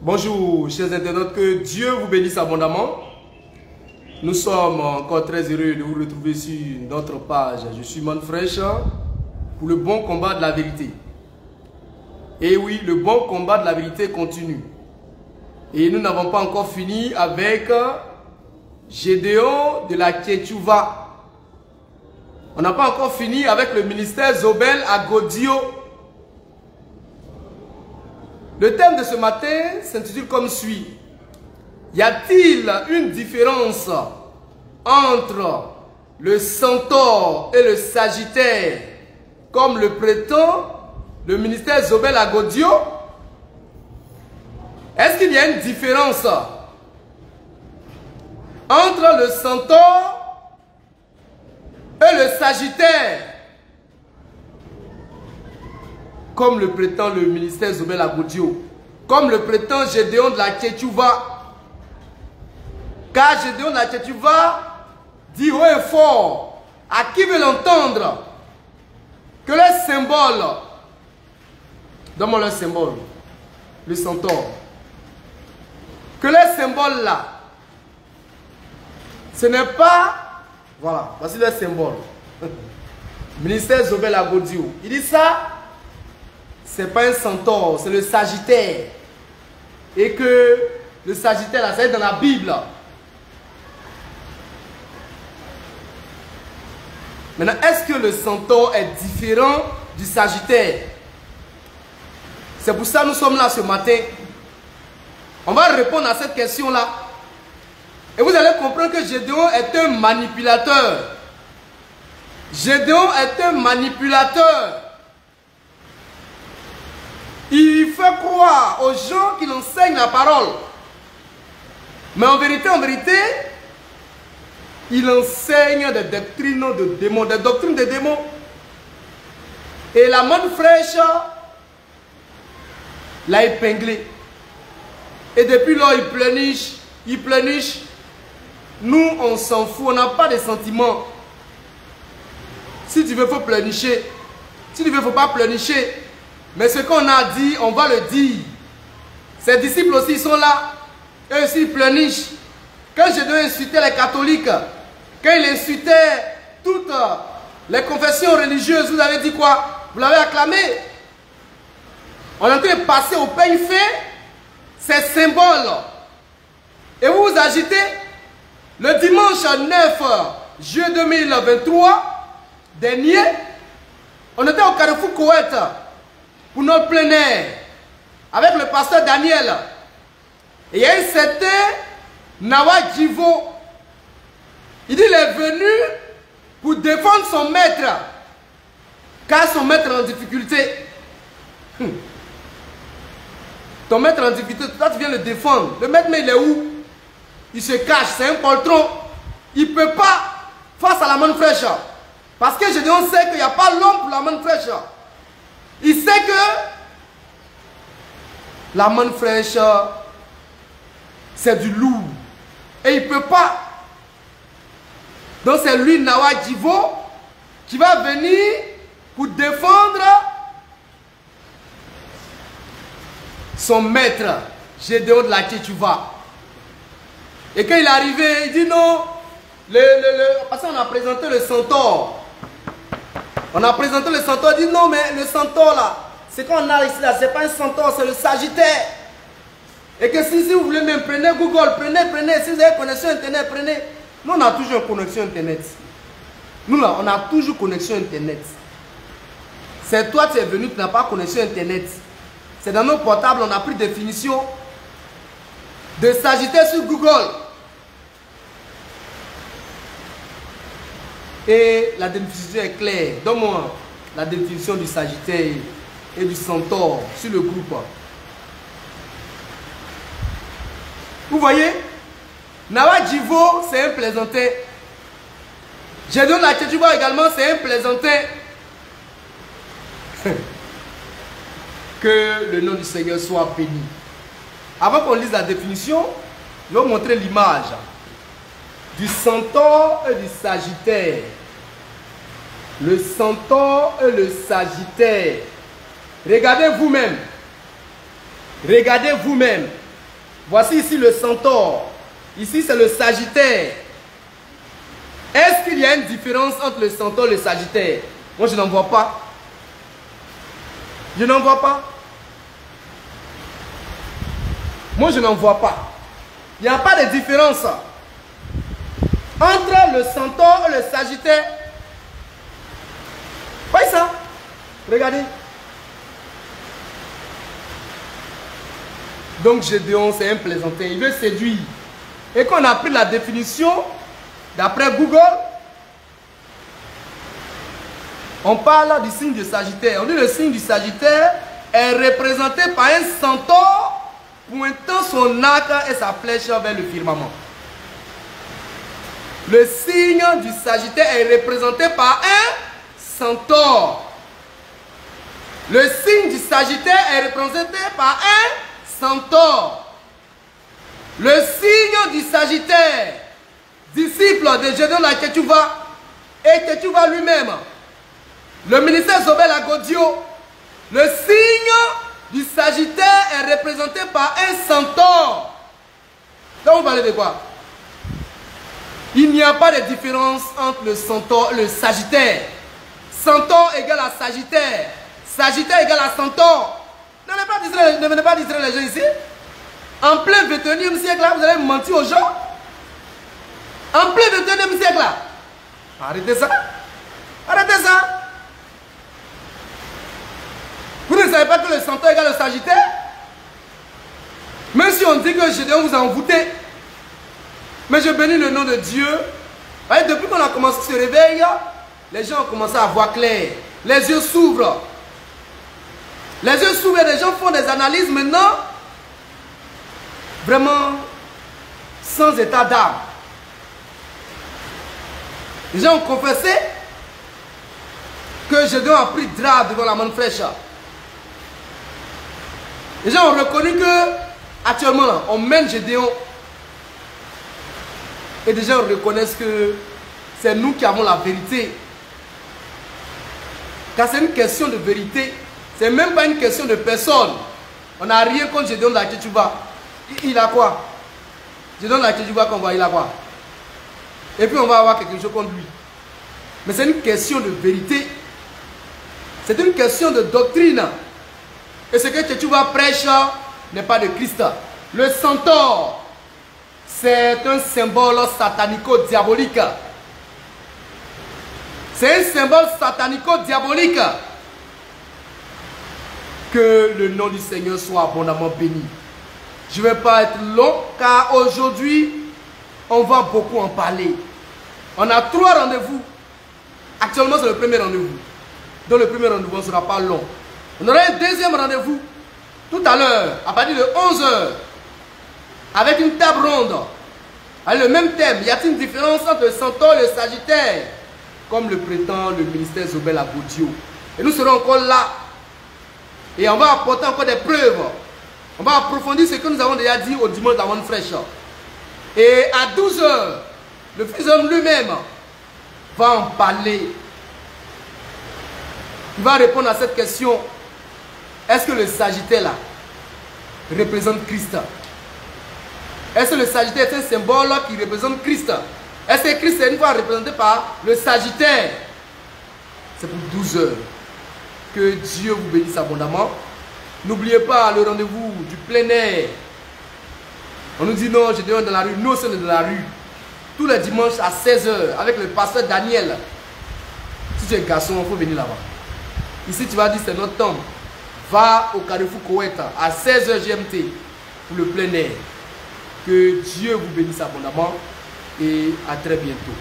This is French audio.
Bonjour chers internautes, que Dieu vous bénisse abondamment. Nous sommes encore très heureux de vous retrouver sur notre page. Je suis Manfresh pour le bon combat de la vérité. Et oui, le bon combat de la vérité continue. Et nous n'avons pas encore fini avec Gédéon de la Ketchouva. On n'a pas encore fini avec le ministère Zobel à Godio. Le thème de ce matin s'intitule comme suit. Y a-t-il une différence entre le centaure et le sagittaire, comme le prétend le ministère Zobel à Godio? Est-ce qu'il y a une différence entre le centaure et le sagittaire, comme le prétend le ministère Zobel à Godio, comme le prétend Gédéon de la Ketchouva? Car Gédéon de la Ketchouva dit haut et fort à qui veut l'entendre que le symbole, donne-moi le symbole, le centaure, que le symbole là, ce n'est pas, voilà, voici le symbole, ministère Zobel à Godio. Il dit ça, c'est pas un centaure, c'est le sagittaire. Et que le sagittaire là, c'est dans la Bible. Maintenant, est-ce que le centaure est différent du sagittaire? C'est pour ça que nous sommes là ce matin. On va répondre à cette question-là. Et vous allez comprendre que Gédéon est un manipulateur. Gédéon est un manipulateur. Il fait croire aux gens qu'il enseigne la parole. Mais en vérité, il enseigne des doctrines de démons, des doctrines de démons. Et la Manfresh l'a épinglé. Et depuis lors, il pleurniche. Nous, on s'en fout, on n'a pas de sentiments. Si tu veux, il faut pleurnicher. Si tu veux, il ne faut pas pleurnicher. Mais ce qu'on a dit, on va le dire. Ses disciples aussi sont là. Eux aussi, ils pleurnichent. Quand Gédéon insultait les catholiques, quand il insultait toutes les confessions religieuses, vous avez dit quoi? Vous l'avez acclamé. On est en train de passer au peigne fait ces symboles. Et vous vous agitez. Le dimanche 9 juillet 2023 dernier, on était au Carrefour Koweït pour notre plein air avec le pasteur Daniel. Et il y a un certain Nawa Djivo. Il dit qu'il est venu pour défendre son maître, car son maître est en difficulté. Ton maître est en difficulté, toi tu viens le défendre. Le maître, mais il est où? Il se cache, c'est un poltron. Il ne peut pas face à la Manfresh. Parce que Gédéon sait qu'il n'y a pas l'homme pour la Manfresh. Il sait que la Manfresh, c'est du lourd. Et il ne peut pas. Donc c'est lui, Nawa Djivo, qui va venir pour défendre son maître, Gédéon de la Ketchouva. Et quand il est arrivé, il dit non, parce qu'on a présenté le centaure. On a présenté le centaure, il dit non, mais le centaure là, c'est qu'on a ici là, c'est pas un centaure, c'est le sagittaire. Et que si vous voulez même, prenez Google, prenez, si vous avez connexion Internet, prenez. Nous, on a toujours une connexion Internet. Nous là, on a toujours connexion Internet. C'est toi qui es venu, tu n'as pas connexion Internet. C'est dans nos portables, on a pris définition de sagittaire sur Google. Et la définition est claire. Donne-moi la définition du sagittaire et du centaure sur le groupe. Vous voyez, Nawa Djivo, c'est un plaisantin. Gédéon de la Ketchouva également, c'est un plaisantin. Que le nom du Seigneur soit béni. Avant qu'on lise la définition, je vais vous montrer l'image du centaure et du sagittaire. Le centaure et le sagittaire. Regardez vous-même. Regardez vous-même. Voici ici le centaure. Ici, c'est le sagittaire. Est-ce qu'il y a une différence entre le centaure et le sagittaire? Moi, je n'en vois pas. Je n'en vois pas. Moi, je n'en vois pas. Il n'y a pas de différence entre le centaure et le sagittaire. Voyez ça? Regardez. Donc Gédéon, c'est un plaisantin. Il veut séduire. Et quand on a pris la définition, d'après Google, on parle du signe du Sagittaire. On dit que le signe du Sagittaire est représenté par un centaure pointant son arc et sa flèche vers le firmament. Le signe du Sagittaire est représenté par un centaure. Le signe du Sagittaire est représenté par un centaure. Le signe du Sagittaire, disciple de Gédéon la Ketouva, et Ketouva lui-même, le ministère Zobel Agodio, le signe du Sagittaire est représenté par un centaure. Donc vous parlez de quoi? Il n'y a pas de différence entre le centaure et le Sagittaire. Centaure égale à Sagittaire. Sagittaire égale à centaure. Ne venez pas distraire les gens ici. En plein 21e siècle, là, vous allez mentir aux gens. En plein 21e siècle, là. Arrêtez ça. Arrêtez ça. Vous ne savez pas que le centaure égale le Sagittaire? Même si on dit que Gédéon vous a envoûté. Mais je bénis le nom de Dieu. Voyez, depuis qu'on a commencé à se réveiller, les gens ont commencé à voir clair. Les yeux s'ouvrent. Les yeux s'ouvrent et les gens font des analyses maintenant. Vraiment sans état d'âme. Les gens ont confessé que Gédéon a pris drap devant la manne fraîche. Les gens ont reconnu que actuellement là, on mène Gédéon. Et des gens reconnaissent que c'est nous qui avons la vérité. Car c'est une question de vérité. C'est même pas une question de personne. On n'a rien contre Gédéon de la Ketouba. Il a quoi? Gédéon de la Ketouba qu'on voit, il a quoi? Et puis on va avoir quelque chose contre lui. Mais c'est une question de vérité. C'est une question de doctrine. Et ce que Ketouba prêche n'est pas de Christ. Le centaure, c'est un symbole satanico-diabolique. C'est un symbole satanico-diabolique. Que le nom du Seigneur soit abondamment béni. Je ne vais pas être long, car aujourd'hui, on va beaucoup en parler. On a 3 rendez-vous. Actuellement, c'est le premier rendez-vous. Dans le premier rendez-vous, on ne sera pas long. On aura un deuxième rendez-vous tout à l'heure, à partir de 11 h, avec une table ronde, avec le même thème. Y a-t-il une différence entre le centaure et le Sagittaire, comme le prétend le ministère Zobel Agodio? Et nous serons encore là. Et on va apporter encore des preuves. On va approfondir ce que nous avons déjà dit au dimanche de la manne fraîche. Et à 12 h, le Fils d'homme lui-même va en parler. Il va répondre à cette question. Est-ce que le Sagittaire là représente Christ? Est-ce que le Sagittaire est un symbole qui représente Christ? Est-ce que Christ est une fois représenté par le Sagittaire? C'est pour 12 h. Que Dieu vous bénisse abondamment. N'oubliez pas le rendez-vous du plein air. On nous dit non, je demande dans la rue. Nous sommes dans la rue. Tous les dimanches à 16 h avec le pasteur Daniel. Si tu es garçon, il faut venir là-bas. Ici, tu vas dire c'est notre temps. Va au Carrefour Koweït à 16 h GMT pour le plein air. Que Dieu vous bénisse abondamment et à très bientôt.